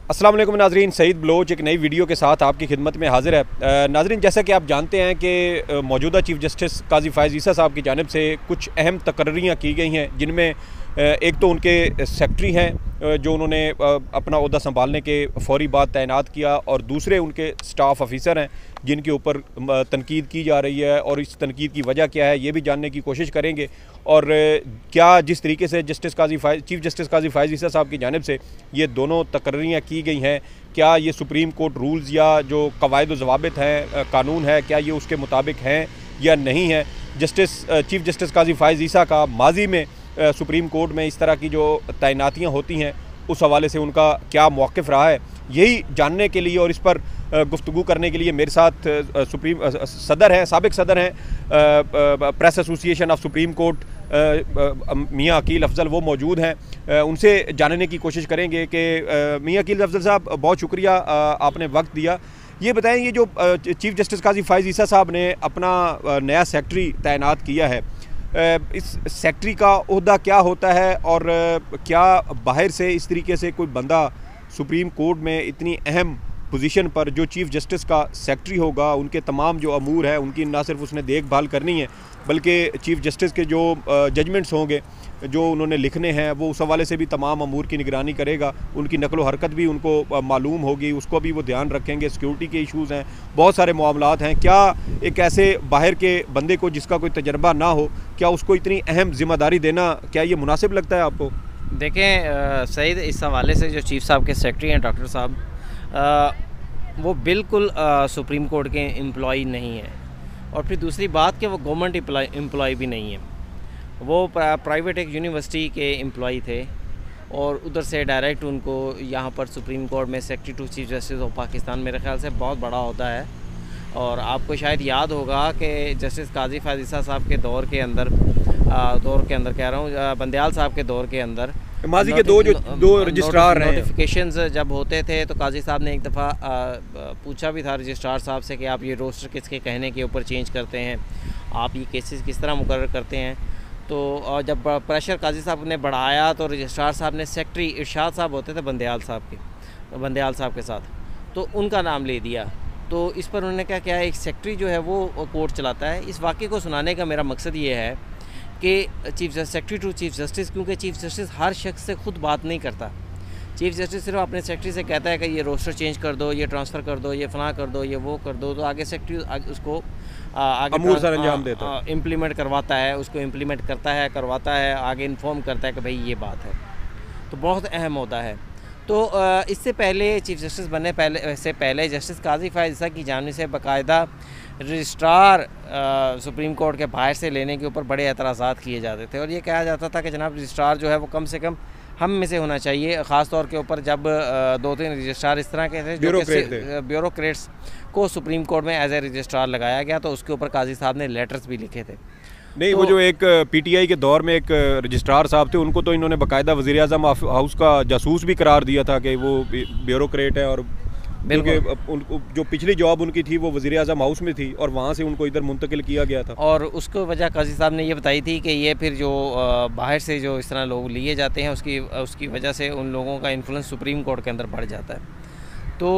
अस्सलाम वालेकुम नाजरीन, सईद बलोच एक नई वीडियो के साथ आपकी खिदमत में हाजिर है। नाजरीन, जैसा कि आप जानते हैं कि मौजूदा चीफ़ जस्टिस काजी फ़ायज़ ईसा साहब की जानिब से कुछ अहम तकर्रियाँ की गई हैं, जिनमें एक तो उनके सेक्रेटरी हैं जो उन्होंने अपना ओहदा संभालने के फ़ौरी बाद तैनात किया, और दूसरे उनके स्टाफ ऑफिसर हैं जिनके ऊपर तनकीद की जा रही है, और इस तनकीद की वजह क्या है ये भी जानने की कोशिश करेंगे। और क्या जिस तरीके से चीफ़ जस्टिस काजी फ़ायज़ ईसा साहब की जानिब से ये दोनों तकर्रियाँ की गई हैं, क्या ये सुप्रीम कोर्ट रूल्स या जो कवायद व ज़वाबित हैं, कानून है, क्या ये उसके मुताबिक हैं या नहीं है। चीफ़ जस्टिस काजी फ़ायज़ ईसा का माजी में सुप्रीम कोर्ट में इस तरह की जो तैनातियाँ होती हैं उस हवाले से उनका क्या मौक़िफ़ रहा है, यही जानने के लिए और इस पर गुफ्तगू करने के लिए मेरे साथ साबिक़ सदर हैं press association of supreme court मियाँ अकील अफजल, वो मौजूद हैं। उनसे जानने की कोशिश करेंगे कि मियाँ अकील अफजल साहब, बहुत शुक्रिया आपने वक्त दिया। ये बताएं, ये जो चीफ़ जस्टिस काजी फ़ायज़ ईसा साहब ने अपना नया सेक्रेटरी तैनात किया है, इस सेक्रेटरी का ओहदा क्या होता है, और क्या बाहर से इस तरीके से कोई बंदा सुप्रीम कोर्ट में इतनी अहम पोजीशन पर, जो चीफ़ जस्टिस का सेक्रेटरी होगा, उनके तमाम जो अमूर है उनकी ना सिर्फ उसने देखभाल करनी है, बल्कि चीफ़ जस्टिस के जो जजमेंट्स होंगे जो उन्होंने लिखने हैं वो उस हवाले से भी तमाम अमूर की निगरानी करेगा, उनकी नकलो हरकत भी उनको मालूम होगी, उसको भी वो ध्यान रखेंगे। सिक्योरिटी के इशूज़ हैं, बहुत सारे मामलात हैं। क्या एक ऐसे बाहर के बंदे को जिसका कोई तजर्बा ना हो, क्या उसको इतनी अहम ज़िम्मेदारी देना, क्या ये मुनासिब लगता है आपको? देखें सईद, इस हवाले से जो चीफ़ साहब के सेक्रेटरी हैं डॉक्टर साहब, वो बिल्कुल सुप्रीम कोर्ट के एम्प्लॉई नहीं है, और फिर दूसरी बात कि वो गवर्नमेंट एम्प्लॉई भी नहीं है। वो प्राइवेट एक यूनिवर्सिटी के एम्प्लॉई थे, और उधर से डायरेक्ट उनको यहाँ पर सुप्रीम कोर्ट में secretary to chief justice of Pakistan, मेरे ख्याल से बहुत बड़ा होता है। और आपको शायद याद होगा कि जस्टिस काजी फ़ायज़ ईसा साहब के दौर के अंदर कह रहा हूँ, बंदयाल साहब के दौर के अंदर माजी के दो रजिस्ट्रार हैं, नोटिफिकेशंस जब होते थे तो काजी साहब ने एक दफ़ा पूछा भी था रजिस्ट्रार साहब से कि आप ये रोस्टर किसके कहने के ऊपर चेंज करते हैं, आप ये केसेस किस तरह मुकर्रर करते हैं। तो जब प्रेशर काजी साहब ने बढ़ाया तो रजिस्ट्रार साहब ने सेक्रेटरी इरशाद साहब होते थे बंदयाल साहब के साथ, तो उनका नाम ले दिया। तो इस पर उन्होंने क्या किया, एक सेक्रेटरी जो है वो कोर्ट चलाता है। इस वाक़े को सुनाने का मेरा मकसद ये है कि सेक्रेटरी टू चीफ जस्टिस, क्योंकि चीफ जस्टिस हर शख्स से ख़ुद बात नहीं करता। चीफ जस्टिस सिर्फ अपने सेक्रेटरी से कहता है कि ये रोस्टर चेंज कर दो, ये ट्रांसफ़र कर दो, ये फ़लाँ कर दो, ये वो कर दो, तो आगे सेक्रेटरी उसको आगे अंजाम देता है, इम्प्लीमेंट करवाता है, उसको इम्प्लीमेंट करवाता है, आगे इन्फॉर्म करता है कि भाई ये बात है। तो बहुत अहम होता है। तो इससे पहले चीफ जस्टिस बनने से पहले जस्टिस काजी फ़ायज़ ईसा की जानिब से बाकायदा रजिस्ट्रार सुप्रीम कोर्ट के बाहर से लेने के ऊपर बड़े एतराज़ात किए जाते थे, और ये कहा जाता था कि जनाब रजिस्ट्रार जो है वो कम से कम हम में से होना चाहिए, ख़ास तौर के ऊपर जब 2-3 रजिस्ट्रार इस तरह के थे जो ब्यूरोक्रेट्स को सुप्रीम कोर्ट में एज ए रजिस्ट्रार लगाया गया, तो उसके ऊपर काजी साहब ने लेटर्स भी लिखे थे। नहीं, तो वो जो एक पीटीआई के दौर में एक रजिस्ट्रार साहब थे, उनको तो इन्होंने बाकायदा वज़ीर आज़म हाउस का जासूस भी करार दिया था कि वो ब्यूरोक्रेट है, और क्योंकि जो पिछली जॉब उनकी थी वो वज़ीर आज़म हाउस में थी और वहाँ से उनको इधर मुंतकिल किया गया था। और उसको वजह काजी साहब ने ये बताई थी कि ये फिर जो बाहर से जो इस तरह लोग लिए जाते हैं उसकी वजह से उन लोगों का इन्फ्लुएंस सुप्रीम कोर्ट के अंदर बढ़ जाता है। तो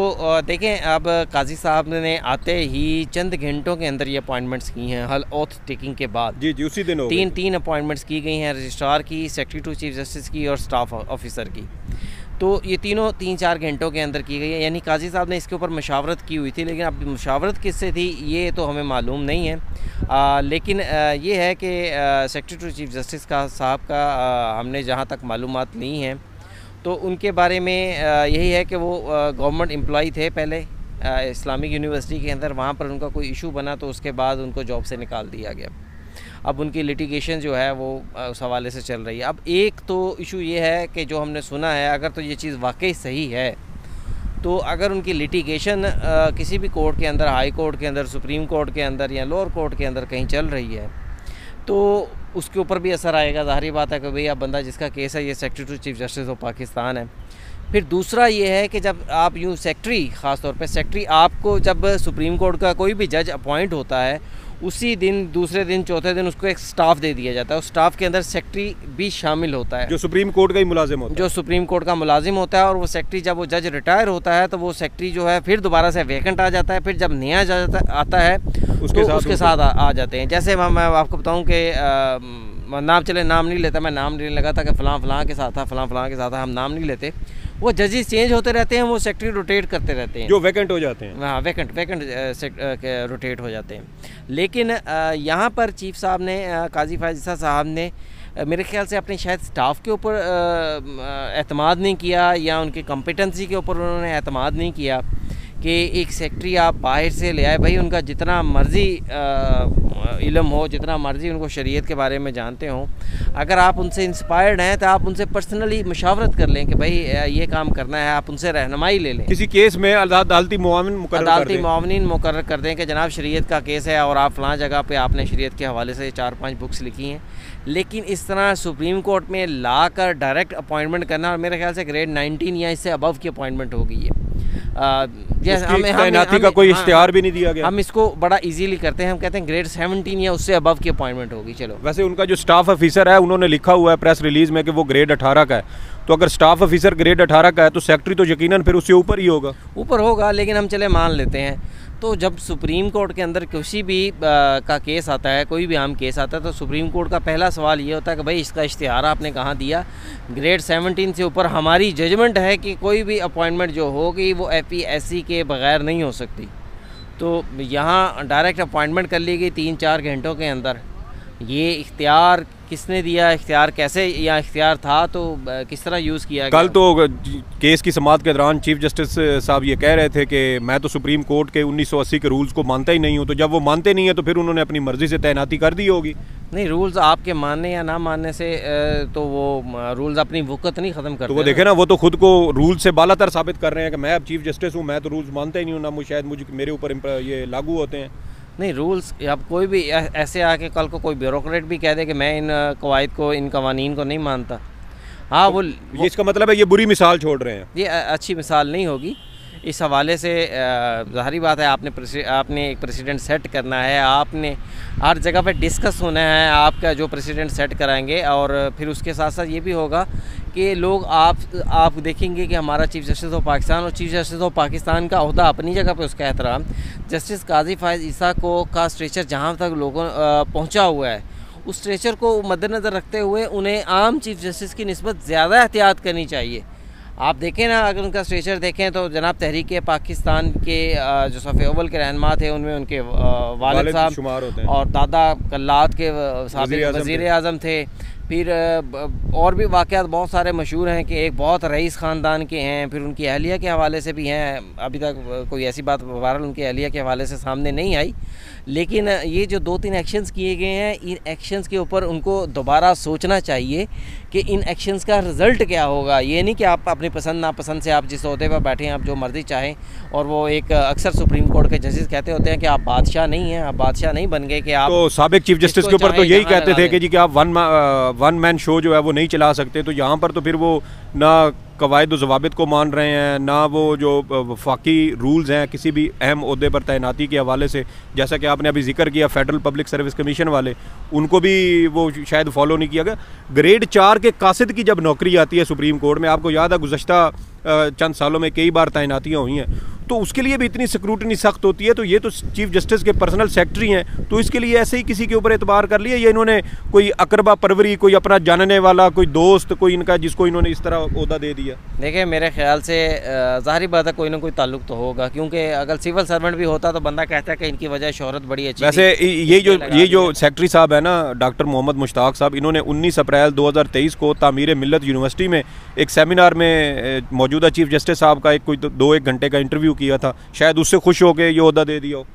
देखें, अब काजी साहब ने आते ही चंद घंटों के अंदर ये अपॉइंटमेंट्स की हैं, हल ऑथ टेकिंग के बाद। जी उसी दिन तीन अपॉइंटमेंट्स की गई हैं, रजिस्ट्रार की, सेक्रेटरी टू चीफ जस्टिस की और स्टाफ ऑफिसर की। तो ये तीनों 3-4 घंटों के अंदर की गई है, यानी काजी साहब ने इसके ऊपर मशावरत की हुई थी, लेकिन अब मशावरत किससे थी ये तो हमें मालूम नहीं है। लेकिन ये है कि सेक्रेटरी टू चीफ जस्टिस साहब का हमने जहाँ तक मालूमात ली हैं तो उनके बारे में यही है कि वो गवर्नमेंट एम्प्लॉई थे पहले इस्लामिक यूनिवर्सिटी के अंदर, वहाँ पर उनका कोई इशू बना तो उसके बाद उनको जॉब से निकाल दिया गया। अब उनकी लिटिगेशन जो है वो उस हवाले से चल रही है। अब एक तो इशू ये है कि जो हमने सुना है, अगर तो ये चीज़ वाकई सही है, तो अगर उनकी लिटिगेशन किसी भी कोर्ट के अंदर, हाई कोर्ट के अंदर, सुप्रीम कोर्ट के अंदर या लोअर कोर्ट के अंदर कहीं चल रही है, तो उसके ऊपर भी असर आएगा। ज़ाहिर बात है कि भई अब बंदा जिसका केस है ये secretary to chief justice of Pakistan है। फिर दूसरा ये है कि जब आप यूँ सेक्रेटरी, ख़ास तौर पे सेक्रेटरी, आपको जब सुप्रीम कोर्ट का कोई भी जज अपॉइंट होता है उसी दिन, दूसरे दिन, चौथे दिन उसको एक स्टाफ दे दिया जाता है। उस स्टाफ के अंदर सेक्रेटरी भी शामिल होता है, जो सुप्रीम कोर्ट का ही मुलाजिम होता है, जो सुप्रीम कोर्ट का मुलाजिम होता है। और वो सेक्रेटरी, जब वो जज रिटायर होता है तो वो सेक्रेटरी जो है फिर दोबारा से वैकेंट आ जाता है। फिर जब नया जज आता है उसके साथ आ जाते हैं। जैसे मैं आपको बताऊँ कि नाम नहीं लेता, मैं नाम नहीं लगा था कि फ़लाँ के साथ था, फ़लाँ के साथ था, हम नाम नहीं लेते। वो जजेस चेंज होते रहते हैं, वो सेक्रेटरी रोटेट करते रहते हैं, जो वैकेंट हो जाते हैं। हाँ, वैकेंट रोटेट हो जाते हैं। लेकिन यहाँ पर चीफ साहब ने, काजी फायज़ ईसा साहब ने मेरे ख्याल से अपने शायद स्टाफ के ऊपर एतमाद नहीं किया, या उनकी कॉम्पिटेंसी के ऊपर उन्होंने एतमाद नहीं किया कि एक सेक्रेटरी आप बाहर से ले आए। भाई उनका जितना मर्ज़ी इल्म हो, जितना मर्ज़ी उनको शरीयत के बारे में जानते हों, अगर आप उनसे इंस्पायर्ड हैं तो आप उनसे पर्सनली मशावरत कर लें कि भाई ये काम करना है, आप उनसे रहनुमाई ले लें। किसी केस में अदालती मुआविन मुकर्रर कर दें कि जनाब शरीयत का केस है और आप फ़लाँ जगह पे आपने शरीयत के हवाले से 4-5 बुक्स लिखी हैं। लेकिन इस तरह सुप्रीम कोर्ट में ला कर डायरेक्ट अपॉइंटमेंट करना, और मेरे ख्याल से ग्रेड 19 या इससे अबव की अपॉइंटमेंट हो गई है। तैनाती का कोई इश्तिहार भी नहीं दिया गया। हम इसको बड़ा इजीली करते हैं, हम कहते हैं ग्रेड 17 या उससे अबव की अपॉइंटमेंट होगी। चलो, वैसे उनका जो स्टाफ ऑफिसर है, उन्होंने लिखा हुआ है प्रेस रिलीज में कि वो ग्रेड 18 का है। तो अगर स्टाफ ऑफिसर ग्रेड 18 का है तो सेक्रेटरी तो यकीनन फिर उससे ऊपर ही होगा। लेकिन हम चले मान लेते हैं। तो जब सुप्रीम कोर्ट के अंदर किसी भी का केस आता है, कोई भी आम केस आता है, तो सुप्रीम कोर्ट का पहला सवाल ये होता है कि भाई इसका इश्तिहार आपने कहाँ दिया। ग्रेड 17 से ऊपर हमारी जजमेंट है कि कोई भी अपॉइंटमेंट जो होगी वो FPSC के बगैर नहीं हो सकती। तो यहाँ डायरेक्ट अपॉइंटमेंट कर ली गई 3-4 घंटों के अंदर। ये इख्तियार किसने दिया, इख्तियार कैसे, या इख्तियार था तो किस तरह यूज़ किया गया? कल तो केस की समाअत के दौरान चीफ जस्टिस साहब ये कह रहे थे कि मैं तो सुप्रीम कोर्ट के 1980 के रूल्स को मानता ही नहीं हूँ। तो जब वो मानते नहीं है तो फिर उन्होंने अपनी मर्जी से तैनाती कर दी होगी। नहीं, रूल्स आपके मानने या ना मानने से तो वो रूल्स अपनी वक़्त नहीं ख़त्म करते। तो वो देखे ना, वो तो खुद को रूल से बालातर साबित कर रहे हैं कि मैं अब चीफ जस्टिस हूँ, मैं तो रूल्स मानता ही नहीं हूँ, ना शायद मुझे मेरे ऊपर ये लागू होते हैं। नहीं, रूल्स अब कोई भी ऐसे आके कल को कोई ब्यूरोक्रेट भी कह दे कि मैं इन कवायद को, इन कवानीन को नहीं मानता। हाँ, वो इसका मतलब है ये बुरी मिसाल छोड़ रहे हैं, ये अच्छी मिसाल नहीं होगी। इस हवाले से ज़ाहिर बात है, आपने एक प्रेसिडेंट सेट करना है, आपने हर जगह पे डिस्कस होना है आपका जो प्रेसिडेंट सेट कराएंगे। और फिर उसके साथ साथ ये भी होगा कि लोग आप देखेंगे कि हमारा चीफ जस्टिस ऑफ पाकिस्तान, और चीफ जस्टिस ऑफ पाकिस्तान का अहदा अपनी जगह पे उसका एहतराम, जस्टिस काजी फायज़ ईसा को का स्ट्रेचर जहाँ तक लोगों पहुँचा हुआ है, उस स्ट्रेचर को मद्देनज़र रखते हुए उन्हें आम चीफ जस्टिस की निस्बत ज़्यादा एहतियात करनी चाहिए। आप देखें ना, अगर उनका स्ट्रेचर देखें तो जनाब तहरीक पाकिस्तान के जो सफ़े अव्वल के रहनुमा थे उनमें उनके वालिद साहब और दादा कल्लात के वज़ीर आज़म थे। फिर और भी वाक़यात बहुत सारे मशहूर हैं कि एक बहुत रईस ख़ानदान के हैं, फिर उनकी अहलिया के हवाले से भी हैं। अभी तक कोई ऐसी बात बहरहाल उनकी अहलिया के हवाले से सामने नहीं आई। लेकिन ये जो 2-3 एक्शंस किए गए हैं, इन एक्शंस के ऊपर उनको दोबारा सोचना चाहिए कि इन एक्शंस का रिज़ल्ट क्या होगा। ये नहीं कि आप अपनी पसंद नापसंद से आप जिस ओहदे पर बैठे हैं, आप जो मर्ज़ी चाहें। और वो एक अक्सर सुप्रीम कोर्ट के जजेस कहते होते हैं कि आप बादशाह नहीं हैं, आप बादशाह नहीं बन गए कि आप। तो साबिक चीफ जस्टिस के ऊपर तो यही कहते थे कि जी कि आप वन मैन शो जो है वो नहीं चला सकते। तो यहाँ पर तो फिर वो ना कवायद व ज़वाबित को मान रहे हैं, ना वो जो वफाकी रूल्स हैं किसी भी अहम ओहदे पर तैनाती के हवाले से, जैसा कि आपने अभी जिक्र किया फेडरल पब्लिक सर्विस कमीशन वाले, उनको भी वो शायद फॉलो नहीं किया गया। ग्रेड 4 के कासिद की जब नौकरी आती है सुप्रीम कोर्ट में, आपको याद है गुज़श्ता चंद सालों में कई बार तैनातियाँ हुई हैं, तो उसके लिए भी इतनी स्क्रूटनी सख्त होती है। तो ये तो चीफ जस्टिस के पर्सनल सेक्रेटरी हैं, तो इसके लिए ऐसे ही किसी के ऊपर एतबार कर लिया, या इन्होंने कोई अकरबा परवरी, कोई अपना जानने वाला, कोई दोस्त, कोई इनका जिसको इन्होंने इस तरह ओहदा दे दिया? देखिए, मेरे ख्याल से ज़ाहिर बात है कोई ना कोई ताल्लुक तो होगा, क्योंकि अगर सिविल सर्वेंट भी होता तो बंदा कहता है कि इनकी वजह शोहरत बड़ी अच्छी। वैसे ये जो सेक्रेटरी साहब है ना, डॉक्टर मोहम्मद मुश्ताक साहब, इन्होंने 19 अप्रैल 2023 को तामीर मिल्लत यूनिवर्सिटी में एक सेमिनार में मौजूदा चीफ जस्टिस साहब का कोई 2-1 घंटे का इंटरव्यू किया था। शायद उससे खुश हो के ये ओहदा दे दिया हो।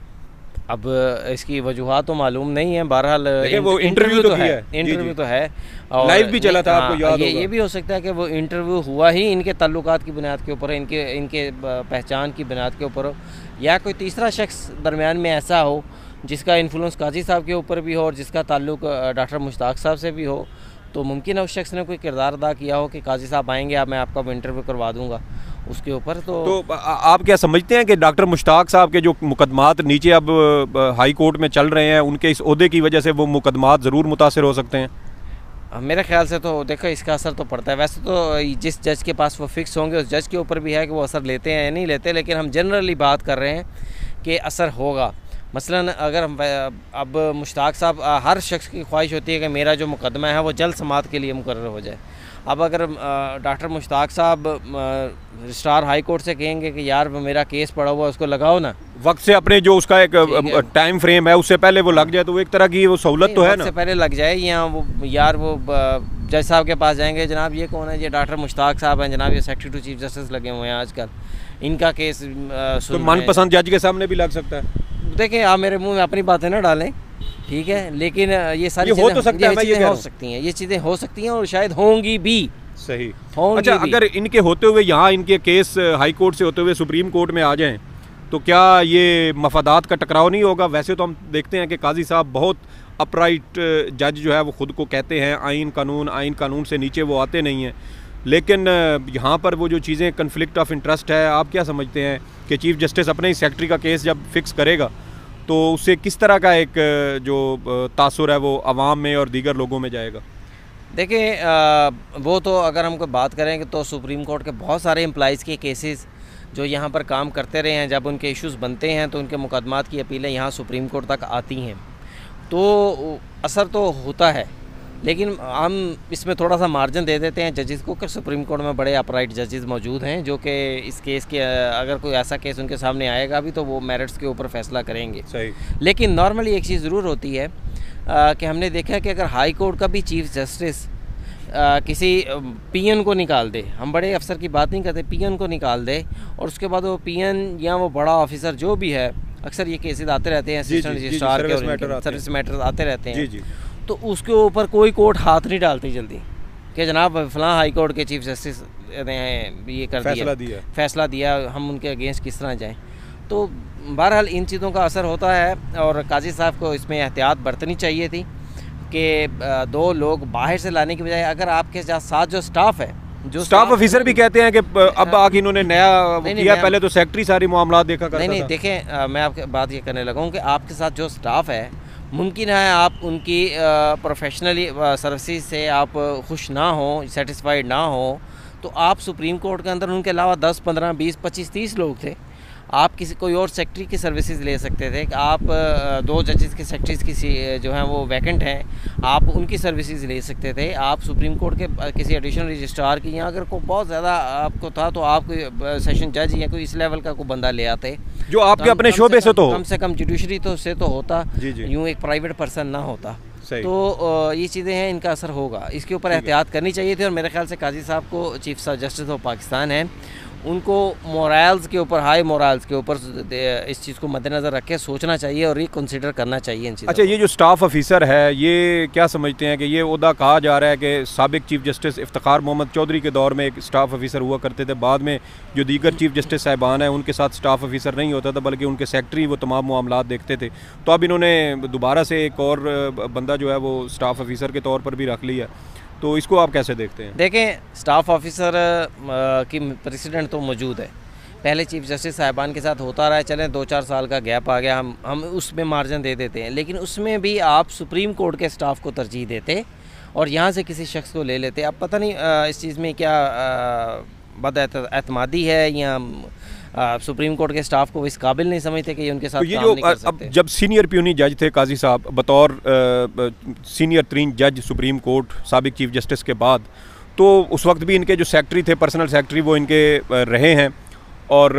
अब इसकी वजूहात तो मालूम नहीं है, बहरहाल वो इंटरव्यू तो है, इंटरव्यू तो है, और लाइव भी चला था, आपको याद होगा। ये भी हो सकता है कि वो इंटरव्यू हुआ ही इनके ताल्लुकात की बुनियाद के ऊपर, इनके पहचान की बुनियाद के ऊपर हो, या कोई तीसरा शख्स दरमियान में ऐसा हो जिसका इन्फ्लुएंस काजी साहब के ऊपर भी हो और जिसका ताल्लुक डॉक्टर मुश्ताक साहब से भी हो। तो मुमकिन है उस शख्स ने कोई किरदार अदा किया हो कि काजी साहब आएंगे, अब मैं आपका इंटरव्यू करवा दूँगा। उसके ऊपर। तो आप क्या समझते हैं कि डॉक्टर मुश्ताक साहब के जो मुकदमात नीचे अब हाई कोर्ट में चल रहे हैं, उनके इस ओहदे की वजह से वो मुकदमात ज़रूर मुतासर हो सकते हैं? मेरे ख्याल से तो देखो इसका असर तो पड़ता है। वैसे तो जिस जज के पास वो फिक्स होंगे उस जज के ऊपर भी है कि वो असर लेते हैं या नहीं लेते, लेकिन हम जनरली बात कर रहे हैं कि असर होगा। मसलन अगर हम अब मुश्ताक साहब, हर शख्स की ख्वाहिश होती है कि मेरा जो मुकदमा है वो जल्द समाअत के लिए मुकर्रर हो जाए। अब अगर डॉक्टर मुश्ताक साहब रजिस्ट्रार हाई कोर्ट से कहेंगे कि यार मेरा केस पड़ा हुआ उसको लगाओ ना, वक्त से अपने जो उसका एक टाइम फ्रेम है उससे पहले वो लग जाए, तो वो एक तरह की वो सहूलत तो है ना, से पहले लग जाए, या वो यार वो जज साहब के पास जाएंगे, जनाब ये कौन है, ये डॉक्टर मुश्ताक साहब हैं, जनाब ये सेक्रेटरी टू चीफ जस्टिस लगे हुए हैं आजकल, इनका केस तो मनपसंद जज के सामने भी लग सकता है। देखें आप मेरे मुंह में अपनी बातें ना डालें, ठीक है, लेकिन ये सारी हो तो सकता है, चीज़ें हो सकती हैं, ये चीज़ें हो सकती हैं और शायद होंगी भी। सही। अच्छा, अगर इनके होते हुए यहाँ इनके केस हाई कोर्ट से होते हुए सुप्रीम कोर्ट में आ जाएं तो क्या ये मफादात का टकराव नहीं होगा? वैसे तो हम देखते हैं कि काजी साहब बहुत अपराइट जज जो है वो ख़ुद को कहते हैं, आइन कानून से नीचे वो आते नहीं हैं, लेकिन यहाँ पर वो जो चीज़ें कन्फ्लिक्ट ऑफ इंटरेस्ट है, आप क्या समझते हैं कि चीफ जस्टिस अपने ही सेक्रेटरी का केस जब फिक्स करेगा तो उससे किस तरह का एक जो तासुर है वो अवाम में और दीगर लोगों में जाएगा? देखिए वो तो अगर हम कोई बात करेंगे तो सुप्रीम कोर्ट के बहुत सारे एम्प्लॉइज़ के केसेस जो यहाँ पर काम करते रहे हैं, जब उनके इश्यूज़ बनते हैं तो उनके मुकदमात की अपीलें यहाँ सुप्रीम कोर्ट तक आती हैं, तो असर तो होता है। लेकिन हम इसमें थोड़ा सा मार्जिन दे देते हैं जजेस को कि सुप्रीम कोर्ट में बड़े अपराइट जजेस मौजूद हैं जो कि इस केस के अगर कोई ऐसा केस उनके सामने आएगा भी तो वो मेरिट्स के ऊपर फैसला करेंगे। सही। लेकिन नॉर्मली एक चीज़ ज़रूर होती है कि हमने देखा है कि अगर हाई कोर्ट का भी चीफ जस्टिस किसी पीएन को निकाल दे, हम बड़े अफसर की बात नहीं करते, पीएन को निकाल दे और उसके बाद वो पीएन या वो बड़ा ऑफिसर जो भी है, अक्सर ये केसेस आते रहते हैं असिस्टेंट रजिस्ट्रार के और सर्विस मैटर्स आते रहते हैं, तो उसके ऊपर कोई कोर्ट हाथ नहीं डालती जल्दी कि जनाब फ़लाँ हाई कोर्ट के चीफ जस्टिस ने ये कर फैसला दिया, हम उनके अगेंस्ट किस तरह जाएं। तो बहरहाल इन चीज़ों का असर होता है और काजी साहब को इसमें एहतियात बरतनी चाहिए थी कि दो लोग बाहर से लाने की बजाय अगर आपके साथ जो स्टाफ है, जो स्टाफ ऑफिसर भी कहते हैं कि अब आके इन्होंने नया किया, पहले तो सेक्रेटरी सारी मामला देखा करता था। नहीं देखें, मैं आपके बात ये करने लगा हूँ कि आपके साथ जो स्टाफ है मुमकिन है आप उनकी प्रोफेशनली सर्विसेज से आप खुश ना हो, सेटिस्फाइड ना हो, तो आप सुप्रीम कोर्ट के अंदर उनके अलावा 10, 15, 20, 25, 30 लोग थे, आप किसी कोई और सेक्रेटरी की सर्विसेज ले सकते थे कि आप 2 जजेस की सेक्रेटरीज किसी जो हैं वो वैकेंट हैं, आप उनकी सर्विसेज ले सकते थे। आप सुप्रीम कोर्ट के किसी एडिशनल रजिस्ट्रार की, या अगर कोई बहुत ज़्यादा आपको था तो आप कोई सेशन जज या कोई इस लेवल का कोई बंदा ले आते जो आपके अपने शोबे से तो कम से कम जुडिशरी तो से तो होता, यूँ एक प्राइवेट पर्सन ना होता। तो ये चीज़ें हैं, इनका असर होगा, इसके ऊपर एहतियात करनी चाहिए थी। और मेरे ख्याल से काजी साहब को, चीफ जस्टिस ऑफ पाकिस्तान हैं, उनको मोरल्स के ऊपर, हाई मोरल्स के ऊपर इस चीज़ को मद्देनज़र रख के सोचना चाहिए और रिकन्सिडर करना चाहिए इन चीज़ों। अच्छा, ये जो स्टाफ ऑफिसर है, ये क्या समझते हैं कि ये ओहदा कहा जा रहा है कि साबिक चीफ जस्टिस इफ्तिखार मोहम्मद चौधरी के दौर में एक स्टाफ ऑफिसर हुआ करते थे, बाद में जो दीगर चीफ जस्टिस साहिबान हैं उनके साथ स्टाफ ऑफिसर नहीं होता था बल्कि उनके सेक्रेटरी वो तमाम मामलात देखते थे, तो अब इन्होंने दोबारा से एक और बंदा जो है वो स्टाफ ऑफिसर के तौर पर भी रख लिया, तो इसको आप कैसे देखते हैं? देखें, स्टाफ ऑफिसर की प्रेसिडेंट तो मौजूद है, पहले चीफ जस्टिस साहिबान के साथ होता रहा है, चलें 2-4 साल का गैप आ गया, हम उसमें मार्जिन दे देते हैं, लेकिन उसमें भी आप सुप्रीम कोर्ट के स्टाफ को तरजीह देते और यहाँ से किसी शख्स को ले लेते। अब पता नहीं इस चीज़ में क्या बदएतमादी है या सुप्रीम कोर्ट के स्टाफ को इस काबिल नहीं समझते कि ये उनके साथ तो ये काम नहीं कर सकते। अब जब सीनियर प्यूनी जज थे काजी साहब, बतौर सीनियर 3 जज सुप्रीम कोर्ट साबिक चीफ जस्टिस के बाद, तो उस वक्त भी इनके जो सेक्रेटरी थे, पर्सनल सेक्रेटरी, वो इनके रहे हैं और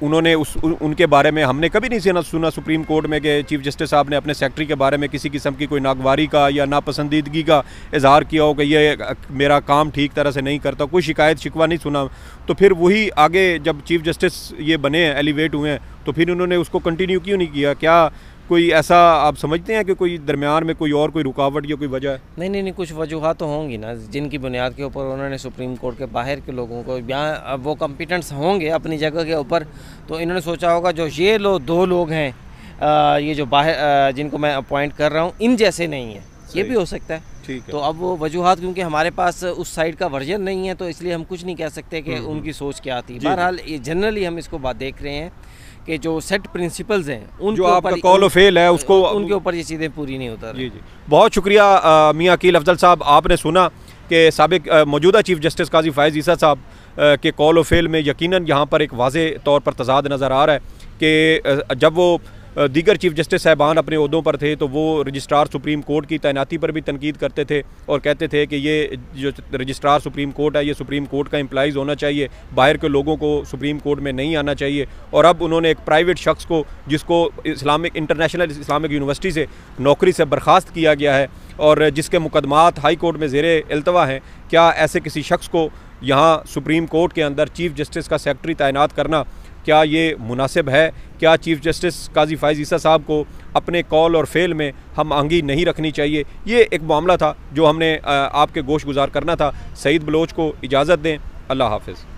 उन्होंने उनके बारे में हमने कभी नहीं सुना सुप्रीम कोर्ट में कि चीफ जस्टिस साहब ने अपने सेक्रेटरी के बारे में किसी किस्म की कोई नागवारी का या नापसंदीदगी का इजहार किया हो कि ये मेरा काम ठीक तरह से नहीं करता, कोई शिकायत शिकवा नहीं सुना। तो फिर वही आगे जब चीफ जस्टिस ये बने हैं, एलिवेट हुए हैं, तो फिर उन्होंने उसको कंटिन्यू क्यों नहीं किया? क्या कोई ऐसा आप समझते हैं कि कोई दरमियान में कोई और कोई रुकावट या कोई वजह है? नहीं, कुछ वजूहत तो होंगी ना, जिनकी बुनियाद के ऊपर उन्होंने सुप्रीम कोर्ट के बाहर के लोगों को, यहाँ अब वो कॉम्पिटेंट्स होंगे अपनी जगह के ऊपर, तो इन्होंने सोचा होगा जो ये 2 लोग हैं ये जो बाहर जिनको मैं अपॉइंट कर रहा हूँ इन जैसे नहीं है, ये भी हो सकता है। ठीक है। तो अब वो वजूहात, क्योंकि हमारे पास उस साइड का वर्जन नहीं है, तो इसलिए हम कुछ नहीं कह सकते कि उनकी सोच क्या थी। बहरहाल ये जनरली हम इसको बात देख रहे हैं कि जो सेट प्रिंसिपल्स हैं जो आपका कॉल ऑफ फेल है उसको उनके ऊपर ये चीज़ें पूरी नहीं होता। जी जी, बहुत शुक्रिया मियाँ अकील अफजल साहब। आपने सुना कि साबिक मौजूदा चीफ जस्टिस काजी फ़ाइज़ ईसा साहब के कॉल ऑफ फेल में यकीनन यहाँ पर एक वाज़े तौर पर तज़ाद नज़र आ रहा है कि जब वो दीगर चीफ जस्टिस साहबान अपने ओहदों पर थे तो वो रजिस्ट्रार सुप्रीम कोर्ट की तैनाती पर भी तनकीद करते थे और कहते थे कि ये जो रजिस्ट्रार सुप्रीम कोर्ट है ये सुप्रीम कोर्ट का एम्प्लॉइज़ होना चाहिए, बाहर के लोगों को सुप्रीम कोर्ट में नहीं आना चाहिए। और अब उन्होंने एक प्राइवेट शख्स को, जिसको इंटरनेशनल इस्लामिक यूनिवर्सिटी से नौकरी से बर्खास्त किया गया है और जिसके मुकदमात हाई कोर्ट में ज़ेरे इल्तवा हैं, क्या ऐसे किसी शख्स को यहाँ सुप्रीम कोर्ट के अंदर चीफ जस्टिस का सेक्रेटरी तैनात करना क्या ये मुनासिब है? क्या चीफ जस्टिस काजी फ़ाइज़ ईसा साहब को अपने कॉल और फेल में हम आंगी नहीं रखनी चाहिए? ये एक मामला था जो हमने आपके गोश गुजार करना था। सईद बलोच को इजाज़त दें। अल्लाह हाफ़िज़।